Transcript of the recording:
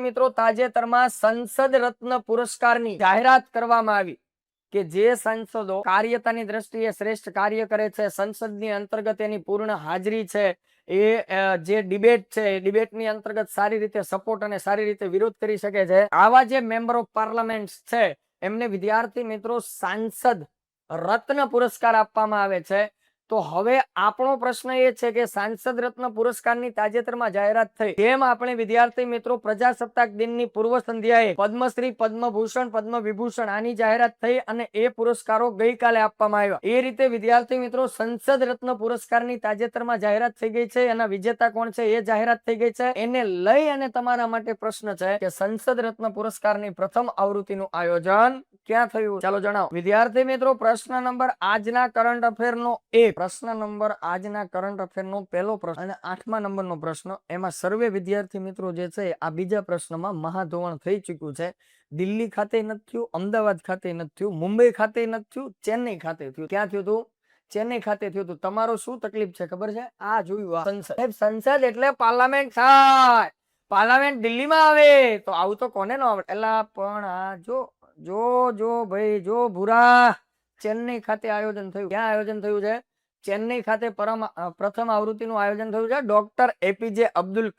મિત્રો તાજેતરમાં સંસદ રત્ન પુરસ્કારની જાહેરાત કરવામાં આવી કે જે સાંસદો કાર્યતાની દ્રષ્ટિએ શ્રેષ્ઠ કાર્ય કરે છે, સંસદની અંતર્ગત એની પૂર્ણ હાજરી છે, એ જે ડિબેટ છે એ ડિબેટની અંતર્ગત સારી રીતે સપોર્ટ અને સારી રીતે વિરોધ કરી શકે છે, આવા જે મેમ્બર ઓફ પાર્લામેન્ટ છે એમને વિદ્યાર્થી મિત્રો સાંસદ રત્ન પુરસ્કાર આપવામાં આવે છે. તો હવે આપણો પ્રશ્ન એ છે કે સાંસદ રત્ન પુરસ્કારની તાજેતરમાં જાહેરાત થઈ, જેમ આપણે વિદ્યાર્થી મિત્રો પ્રજાસત્તાક દિનની પૂર્વ સંધ્યાએ પદ્મશ્રી, પદ્મભૂષણ, પદ્મવિભૂષણ આની જાહેરાત થઈ અને એ પુરસ્કારો ગઈકાલે આપવામાં આવ્યા, એ રીતે વિદ્યાર્થી મિત્રો સંસદ રત્ન પુરસ્કારની તાજેતરમાં જાહેરાત થઈ ગઈ છે. એના વિજેતા કોણ છે એ જાહેરાત થઈ ગઈ છે. એને લઈ અને તમારા માટે પ્રશ્ન છે કે સંસદ રત્ન પુરસ્કારની પ્રથમ આવૃત્તિનું આયોજન ક્યાં થયું? ચાલો જણાવો વિદ્યાર્થી મિત્રો. પ્રશ્ન નંબર આજના કરંટ અફેર નો પ્રશ્ન નંબર આજના કરંટ અફેર નો પહેલો પ્રશ્ન અને 8મા નંબરનો પ્રશ્ન, એમાં સર્વે વિદ્યાર્થી મિત્રો જે છે આ બીજા પ્રશ્નમાં મહાધોવાણ થઈ ચૂક્યું છે. દિલ્હી ખાતે નથી થયું, અમદાવાદ ખાતે નથી થયું, મુંબઈ ખાતે નથી થયું, ચેન્નઈ ખાતે થયું. ક્યાં થયું હતું? ચેન્નઈ ખાતે થયું હતું. તમારો શું તકલીફ છે ખબર છે? આ જોયું, સંસદ. સંસદ એટલે પાર્લામેન્ટ થાય. પાર્લામેન્ટ દિલ્હીમાં આવે તો આવું તો કોને ન આવડે? એલા પણ આ જો ભાઈ જો ભૂરા, ચેન્નઈ ખાતે આયોજન થયું. ક્યાં આયોજન થયું છે? ચેન્નઈ ખાતે પ્રથમ આવૃત્તિનું આયોજન થયું છે. Doctor APJ Abdul